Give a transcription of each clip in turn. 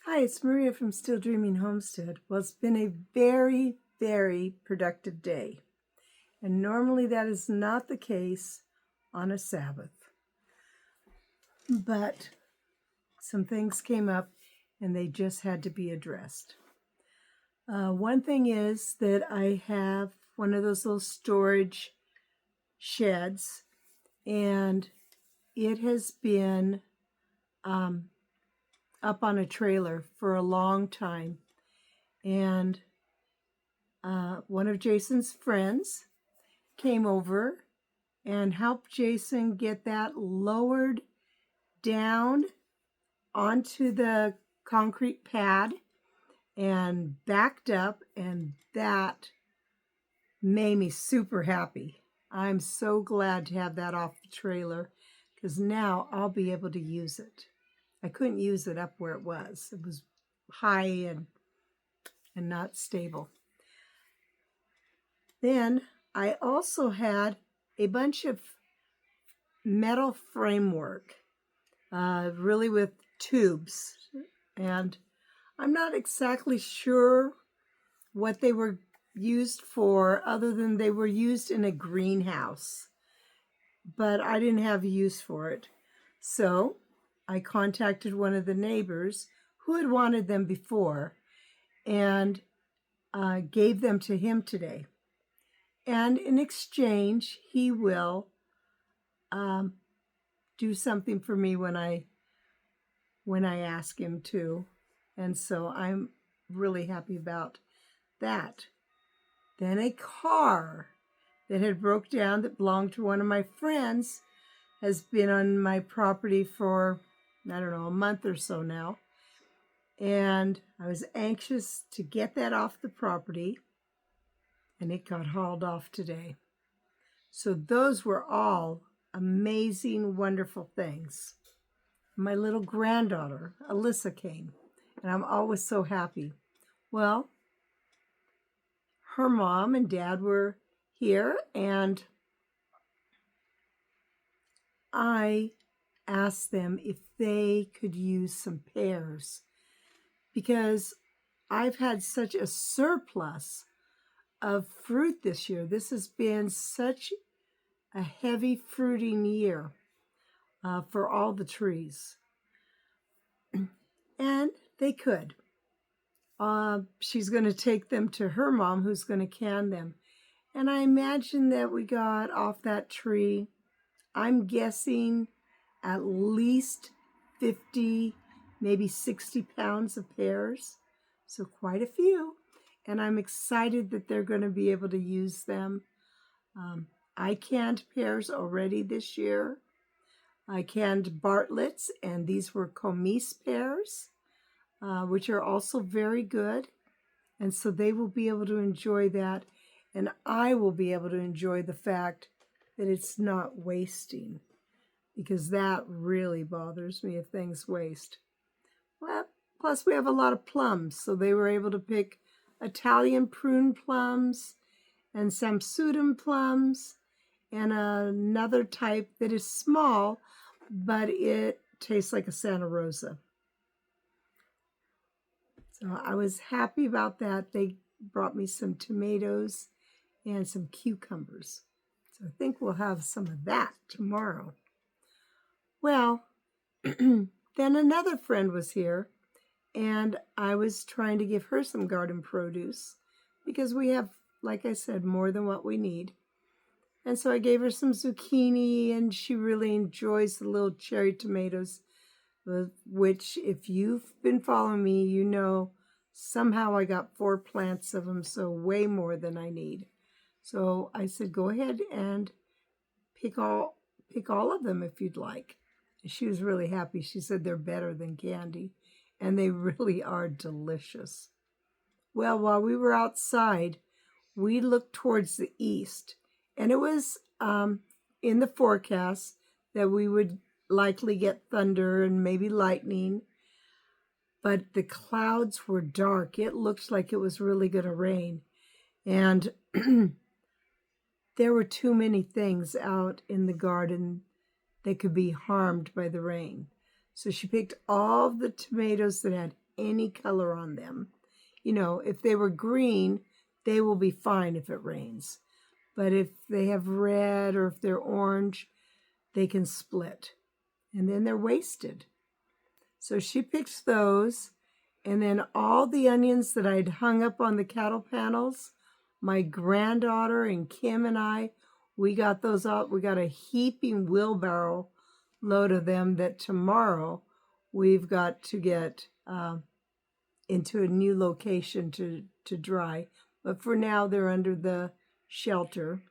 Hi, it's Maria from Still Dreaming Homestead. Well, it's been a very, very productive day. And normally that is not the case on a Sabbath. But some things came up and they just had to be addressed. One thing is that I have one of those little storage sheds, and it has been up on a trailer for a long time. And one of Jason's friends came over and helped Jason get that lowered down onto the concrete pad and backed up, and that made me super happy. I'm so glad to have that off the trailer because now I'll be able to use it. I couldn't use it up where it was. It was high and not stable. Then I also had a bunch of metal framework, really with tubes. And I'm not exactly sure what they were used for other than they were used in a greenhouse. But I didn't have a use for it. So I contacted one of the neighbors who had wanted them before and gave them to him today. And in exchange, he will do something for me when I ask him to. And so I'm really happy about that. Then a car that had broke down that belonged to one of my friends has been on my property for, I don't know, a month or so now. And I was anxious to get that off the property, and it got hauled off today. So those were all amazing, wonderful things. My little granddaughter, Alyssa, came, and I'm always so happy. Well, her mom and dad were here, and I asked them if they could use some pears because I've had such a surplus of fruit this year. This has been such a heavy fruiting year for all the trees. And they could. She's going to take them to her mom, who's going to can them. And I imagine that we got off that tree, I'm guessing at least 50, maybe 60 pounds of pears. So quite a few. And I'm excited that they're going to be able to use them. I canned pears already this year. I canned Bartlett's, and these were Comise pears, which are also very good. And so they will be able to enjoy that. And I will be able to enjoy the fact that it's not wasting, because that really bothers me if things waste. Well, plus we have a lot of plums, so they were able to pick Italian prune plums and Samsudum plums and another type that is small, but it tastes like a Santa Rosa. So I was happy about that. They brought me some tomatoes and some cucumbers. So I think we'll have some of that tomorrow. Well, then another friend was here, and I was trying to give her some garden produce because we have, like I said, more than what we need. And so I gave her some zucchini, and she really enjoys the little cherry tomatoes, which if you've been following me, you know somehow I got 4 plants of them, so way more than I need. So I said, go ahead and pick all of them if you'd like. She was really happy. She said they're better than candy, and they really are delicious. Well, while we were outside, we looked towards the east, and it was in the forecast that we would likely get thunder and maybe lightning, but the clouds were dark. It looked like it was really going to rain, and there were too many things out in the garden that could be harmed by the rain. So she picked all the tomatoes that had any color on them. You know, if they were green, they will be fine if it rains. But if they have red or if they're orange, they can split. And then they're wasted. So she picks those. And then all the onions that I'd hung up on the cattle panels, my granddaughter and Kim and I, we got those out. We got a heaping wheelbarrow load of them that tomorrow we've got to get into a new location to dry. But for now, they're under the shelter.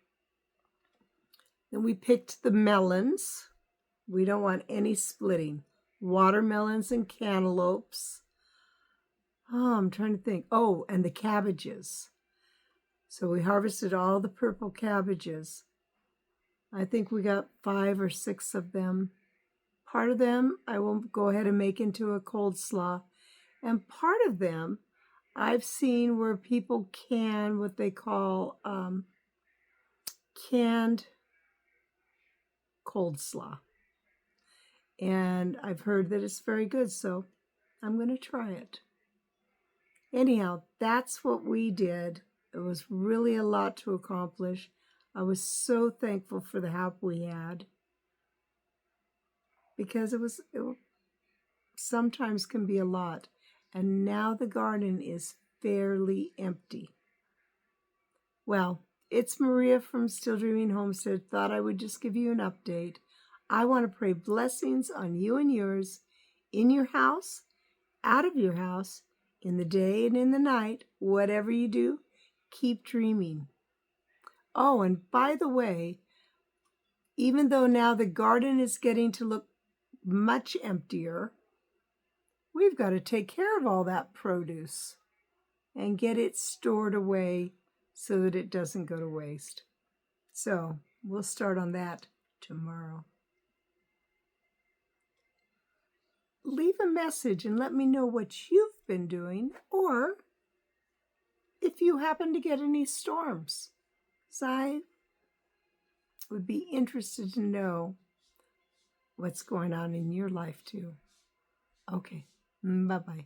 Then we picked the melons. We don't want any splitting. Watermelons and cantaloupes. Oh, I'm trying to think. Oh, and the cabbages. So we harvested all the purple cabbages. I think we got 5 or 6 of them. Part of them I will go ahead and make into a coleslaw. And part of them I've seen where people can what they call canned coleslaw. And I've heard that it's very good, so I'm going to try it. Anyhow, that's what we did. It was really a lot to accomplish. I was so thankful for the help we had, because it sometimes can be a lot. And now the garden is fairly empty. Well, it's Maria from Still Dreaming Homestead. Thought I would just give you an update. I want to pray blessings on you and yours, in your house, out of your house, in the day and in the night. Whatever you do, keep dreaming. Oh, and by the way, even though now the garden is getting to look much emptier, we've got to take care of all that produce and get it stored away so that it doesn't go to waste. So we'll start on that tomorrow. Leave a message and let me know what you've been doing, or if you happen to get any storms. So I would be interested to know what's going on in your life too. Okay, bye-bye.